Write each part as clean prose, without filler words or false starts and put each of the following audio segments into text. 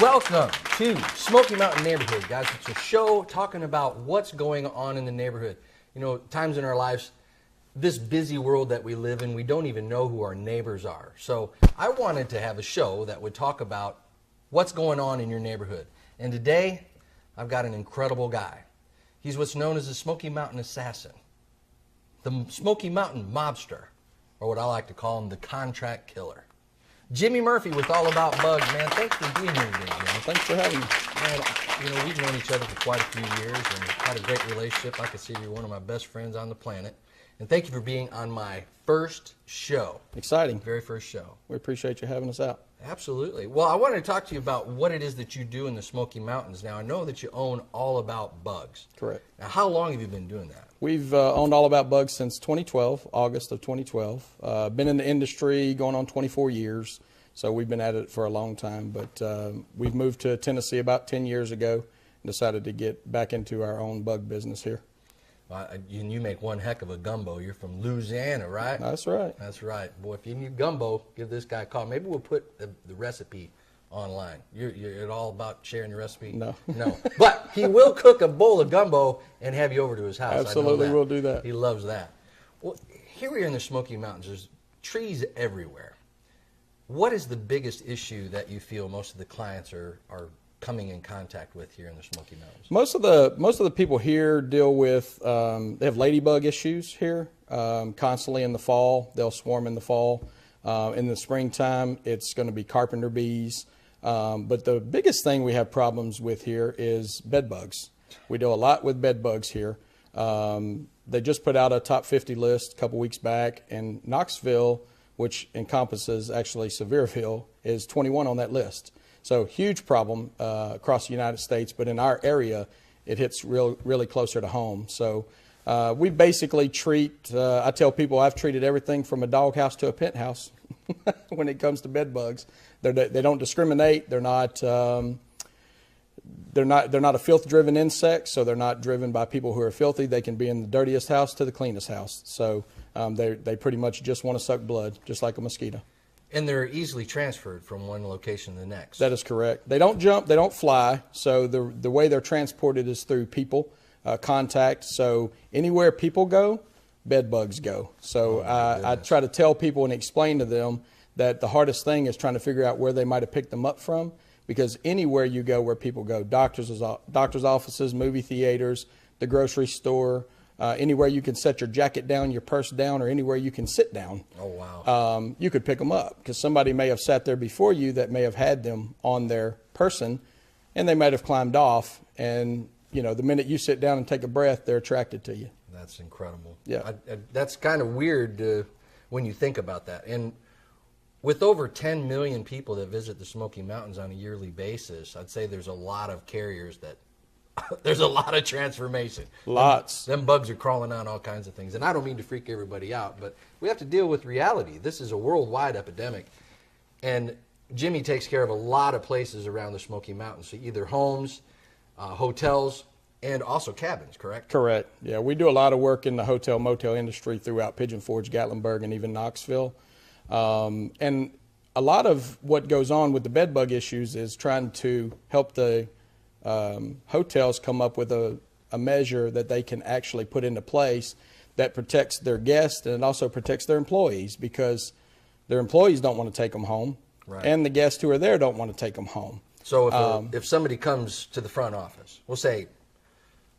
Welcome to Smoky Mountain Neighborhood, guys. It's a show talking about what's going on in the neighborhood. You know, times in our lives, this busy world that we live in, we don't even know who our neighbors are. So I wanted to have a show that would talk about what's going on in your neighborhood. And today, I've got an incredible guy. He's what's known as the Smoky Mountain Assassin, the Smoky Mountain Mobster, or what I like to call him, the Contract Killer. Jimmie Murphy with All About Bugs, man. Thanks for being here today, Jimmy. Thanks for having me. Man, you know, we've known each other for quite a few years and had a great relationship. I consider you one of my best friends on the planet. And thank you for being on my first show. Exciting. Very first show. We appreciate you having us out. Absolutely. Well, I wanted to talk to you about what it is that you do in the Smoky Mountains. Now, I know that you own All About Bugs. Correct. Now, how long have you been doing that? We've owned All About Bugs since 2012, August of 2012. Been in the industry going on 24 years. So we've been at it for a long time, but we've moved to Tennessee about 10 years ago and decided to get back into our own bug business here. And you make one heck of a gumbo. You're from Louisiana, right? That's right. That's right. Boy, if you need gumbo, give this guy a call. Maybe we'll put the recipe online. You're all about sharing your recipe? No. No. But he will cook a bowl of gumbo and have you over to his house. Absolutely, we'll do that. He loves that. Well, here we are in the Smoky Mountains. There's trees everywhere. What is the biggest issue that you feel most of the clients are coming in contact with here in the Smoky Mountains? Most of the people here deal with they have ladybug issues here constantly in the fall. They'll swarm in the fall. In the springtime, it's going to be carpenter bees. But the biggest thing we have problems with here is bed bugs. We do a lot with bed bugs here. They just put out a top 50 list a couple weeks back, and Knoxville, which encompasses actually Sevierville, is 21 on that list. So huge problem across the United States, but in our area, it hits really closer to home. So we basically treat, I tell people I've treated everything from a doghouse to a penthouse when it comes to bed bugs. They don't discriminate. They're not a filth-driven insect, so they're not driven by people who are filthy. They can be in the dirtiest house to the cleanest house. So they pretty much just want to suck blood, just like a mosquito. And they're easily transferred from one location to the next. That is correct. They don't jump, they don't fly, so the way they're transported is through people, contact. So anywhere people go, bed bugs go. So I try to tell people and explain to them that the hardest thing is trying to figure out where they might have picked them up from, because anywhere you go where people go, doctors' offices, movie theaters, the grocery store, anywhere you can set your jacket down, your purse down, or anywhere you can sit down. Oh, wow. You could pick them up, because somebody may have sat there before you that may have had them on their person, and they might have climbed off, and you know, the minute you sit down and take a breath, they're attracted to you. That's incredible. Yeah. That's kind of weird when you think about that. And with over 10 million people that visit the Smoky Mountains on a yearly basis, I'd say there's a lot of carriers that there's a lot of transformation. Lots. Them bugs are crawling on all kinds of things. And I don't mean to freak everybody out, but we have to deal with reality. This is a worldwide epidemic. And Jimmie takes care of a lot of places around the Smoky Mountains. So either homes, hotels, and also cabins, correct? Correct. Yeah, we do a lot of work in the hotel motel industry throughout Pigeon Forge, Gatlinburg, and even Knoxville. And a lot of what goes on with the bed bug issues is trying to help the hotels come up with a measure that they can actually put into place that protects their guests, and it also protects their employees, because their employees don't want to take them home, right, and the guests who are there don't want to take them home. So if somebody comes to the front office, we'll say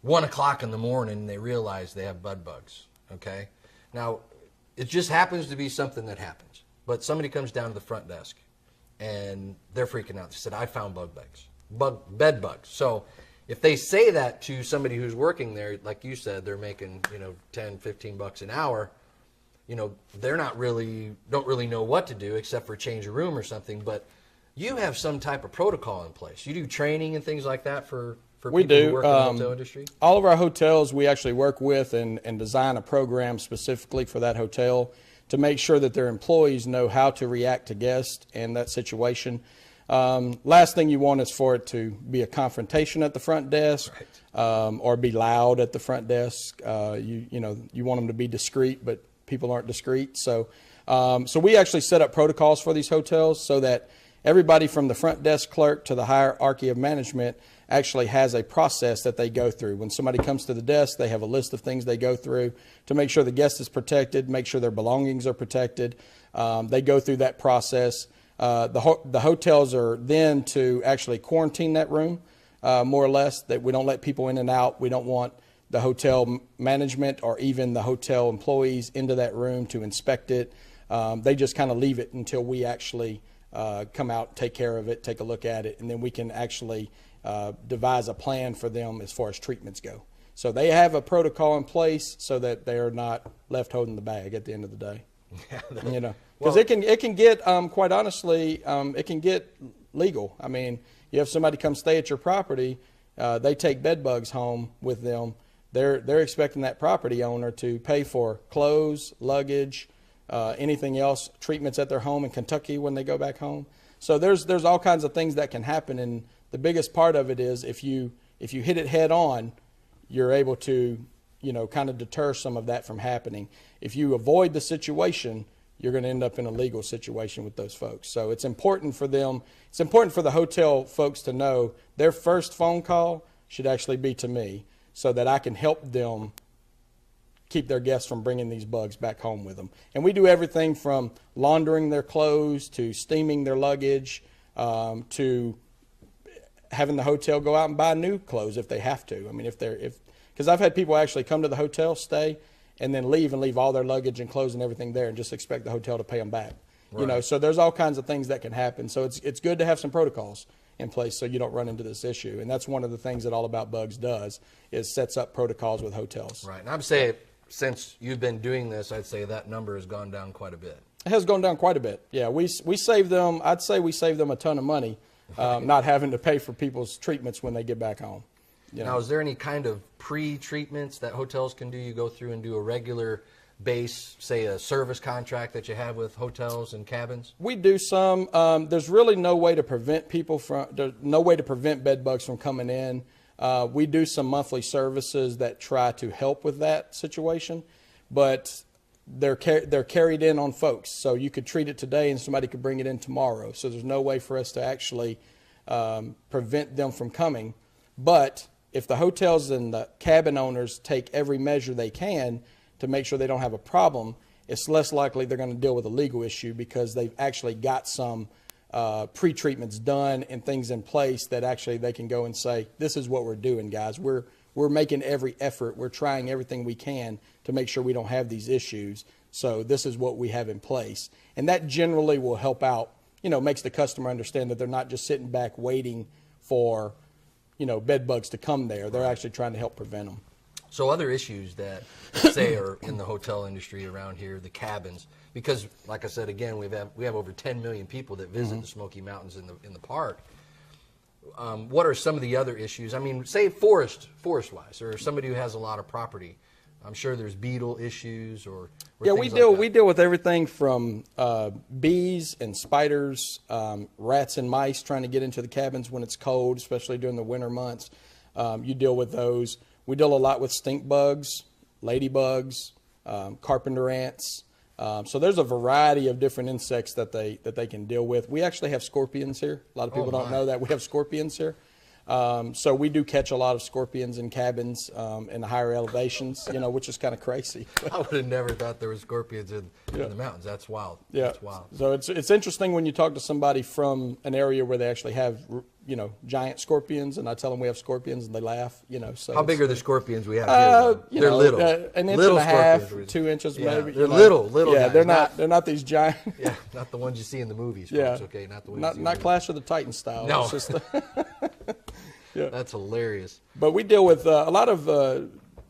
1 o'clock in the morning, and they realize they have bed bugs, okay? Now, it just happens to be something that happens, but somebody comes down to the front desk, and they're freaking out. They said, I found bed bugs. So if they say that to somebody who's working there, like you said, they're making, 10, 15 bucks an hour, they're don't really know what to do except for change a room or something. But you have some type of protocol in place. You do training and things like that for people who work in the hotel industry? All of our hotels, we actually work with and design a program specifically for that hotel to make sure that their employees know how to react to guests in that situation. Last thing you want is for it to be a confrontation at the front desk, right, or be loud at the front desk. You want them to be discreet, but people aren't discreet. So we actually set up protocols for these hotels so that everybody from the front desk clerk to the hierarchy of management actually has a process that they go through. When somebody comes to the desk, they have a list of things they go through to make sure the guest is protected, make sure their belongings are protected. They go through that process. The hotels are then to actually quarantine that room, more or less, that we don't let people in and out. We don't want the hotel management or even the hotel employees into that room to inspect it. They just kind of leave it until we actually come out, take care of it, take a look at it, and then we can actually devise a plan for them as far as treatments go. So they have a protocol in place so that they're not left holding the bag at the end of the day. Yeah, you know, because it can get quite honestly, it can get legal. I mean, you have somebody come stay at your property, they take bed bugs home with them. They're expecting that property owner to pay for clothes, luggage, anything else, treatments at their home in Kentucky when they go back home. So there's all kinds of things that can happen, and the biggest part of it is if you hit it head on, you're able to, you know, kind of deter some of that from happening. If you avoid the situation, you're going to end up in a legal situation with those folks. So it's important for them. It's important for the hotel folks to know their first phone call should actually be to me, so that I can help them keep their guests from bringing these bugs back home with them. And we do everything from laundering their clothes to steaming their luggage to having the hotel go out and buy new clothes if they have to. I mean, because I've had people actually come to the hotel, stay, and then leave all their luggage and clothes and everything there and just expect the hotel to pay them back. Right. You know, so there's all kinds of things that can happen. So it's good to have some protocols in place so you don't run into this issue. And that's one of the things that All About Bugs does, is sets up protocols with hotels. Right. And I'm saying, since you've been doing this, I'd say that number has gone down quite a bit. It has gone down quite a bit. Yeah, we save them, I'd say we save them a ton of money, not having to pay for people's treatments when they get back home. You know? Now, is there any kind of pre-treatments that hotels can do? You go through and do a regular base, say a service contract that you have with hotels and cabins? We do some. There's really no way to prevent bed bugs from coming in. We do some monthly services that try to help with that situation, but they're carried in on folks. So you could treat it today and somebody could bring it in tomorrow. So there's no way for us to actually prevent them from coming. But if the hotels and the cabin owners take every measure they can to make sure they don't have a problem, it's less likely they're going to deal with a legal issue, because they've actually got some pre-treatments done and things in place that actually they can go and say, this is what we're doing, guys. We're making every effort. We're trying everything we can to make sure we don't have these issues. So this is what we have in place. And that generally will help out, you know, makes the customer understand that they're not just sitting back waiting for, you know, bed bugs to come there. They're actually trying to help prevent them. So other issues that, say, are in the hotel industry around here, the cabins, because, like I said, again, we have over 10 million people that visit the Smoky Mountains in the park. What are some of the other issues? I mean, say forest-wise, or somebody who has a lot of property. I'm sure there's beetle issues or yeah, we deal with everything from bees and spiders, rats and mice trying to get into the cabins when it's cold, especially during the winter months. You deal with those. We deal a lot with stink bugs, ladybugs, carpenter ants. So there's a variety of different insects that they can deal with. We actually have scorpions here. A lot of people don't know that we have scorpions here. So we do catch a lot of scorpions in cabins in the higher elevations, you know, which is kind of crazy. I would have never thought there were scorpions in the mountains. That's wild. Yeah. That's wild. So it's interesting when you talk to somebody from an area where they actually have, you know, giant scorpions, and I tell them we have scorpions, and they laugh, you know. So how big are the scorpions we have here? They're little. An inch little and a half, scorpions. 2 inches maybe. They're little Yeah, guys. they're not these giant. Yeah, not the ones you see in the movies, folks, Yeah. okay? Not the ones Not Clash of the Titans style. No. It's just yeah. That's hilarious. But we deal with a lot of,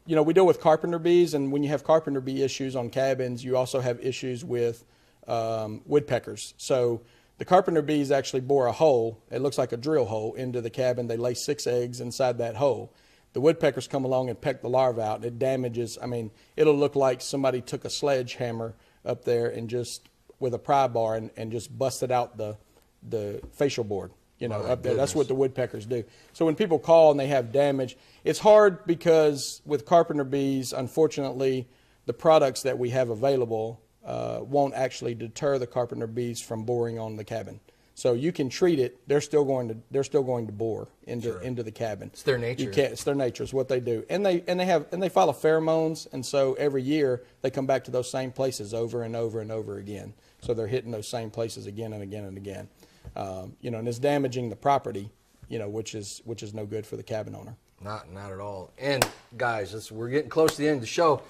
you know, we deal with carpenter bees, and when you have carpenter bee issues on cabins, you also have issues with woodpeckers. So the carpenter bees actually bore a hole, it looks like a drill hole, into the cabin. They lay 6 eggs inside that hole. The woodpeckers come along and peck the larvae out, and it damages, I mean, it'll look like somebody took a sledgehammer up there and just, with a pry bar, and just busted out the facial board. You know, up there. That's what the woodpeckers do. So when people call and they have damage, it's hard because with carpenter bees, unfortunately, the products that we have available won't actually deter the carpenter bees from boring on the cabin. So you can treat it. They're still going to bore into the cabin. It's their nature. It's their nature. It's what they do. And they follow pheromones. And so every year they come back to those same places over and over and over again. So they're hitting those same places again and again and again. And it's damaging the property, which is no good for the cabin owner. Not at all. And guys, we're getting close to the end of the show.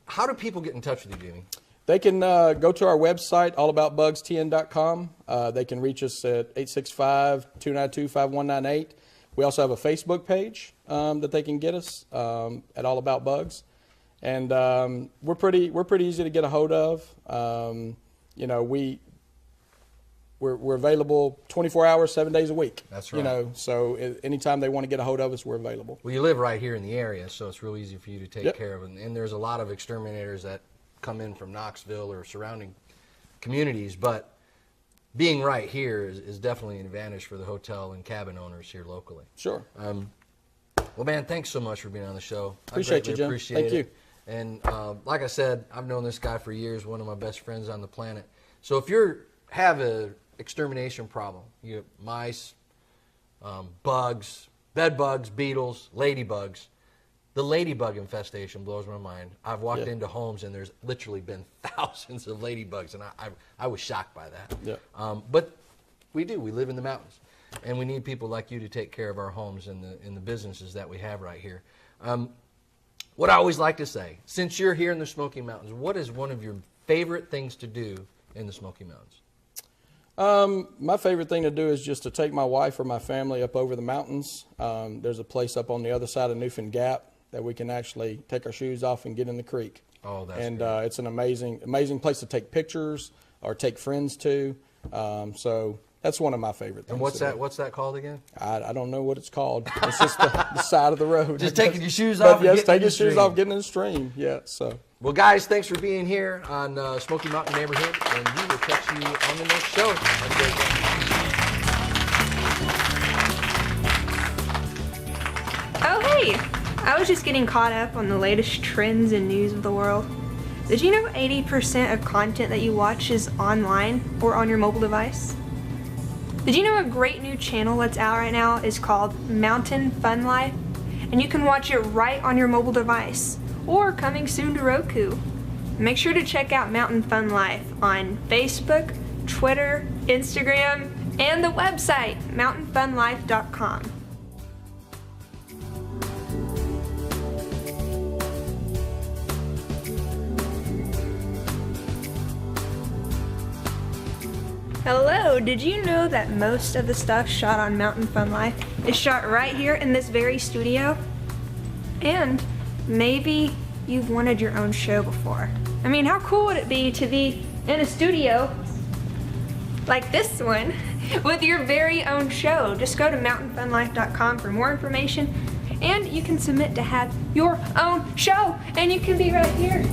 How do people get in touch with you, Jimmie? They can go to our website, allaboutbugstn.com. They can reach us at 865-292-5198. We also have a Facebook page that they can get us at All About Bugs. And we're pretty easy to get a hold of. We're available 24 hours, 7 days a week. That's right. So anytime they want to get a hold of us, we're available. Well, you live right here in the area, so it's real easy for you to take care of it. And there's a lot of exterminators that come in from Knoxville or surrounding communities, but being right here is definitely an advantage for the hotel and cabin owners here locally. Sure. Well, man, thanks so much for being on the show. Appreciate you, Jim. Appreciate Thank you. And like I said, I've known this guy for years, one of my best friends on the planet. So if you have a extermination problem, you have mice, bugs, bed bugs, beetles, ladybugs. The ladybug infestation blows my mind. I've walked into homes and there's literally been thousands of ladybugs, and I was shocked by that. Yeah. But we live in the mountains, and we need people like you to take care of our homes and the businesses that we have right here. What I always like to say, since you're here in the Smoky Mountains, what is one of your favorite things to do in the Smoky Mountains? My favorite thing to do is just to take my wife or my family up over the mountains. There's a place up on the other side of Newfound Gap that we can actually take our shoes off and get in the creek. Oh, that's and great. It's an amazing place to take pictures or take friends to. So that's one of my favorite things. And what's that called again? I don't know what it's called. It's just the side of the road. Just taking your shoes off. Yes, taking your shoes off, getting in the stream. Yeah. So. Well, guys, thanks for being here on Smoky Mountain Neighborhood, and we will catch you on the next show. Have a great day. Oh, hey! I was just getting caught up on the latest trends and news of the world. Did you know 80% of content that you watch is online or on your mobile device? Did you know a great new channel that's out right now is called Mountain Fun Life? And you can watch it right on your mobile device, or coming soon to Roku. Make sure to check out Mountain Fun Life on Facebook, Twitter, Instagram, and the website, mountainfunlife.com. Hello, did you know that most of the stuff shot on Mountain Fun Life is shot right here in this very studio? And maybe you've wanted your own show before. I mean, how cool would it be to be in a studio like this one with your very own show? Just go to mountainfunlife.com for more information, and you can submit to have your own show, and you can be right here.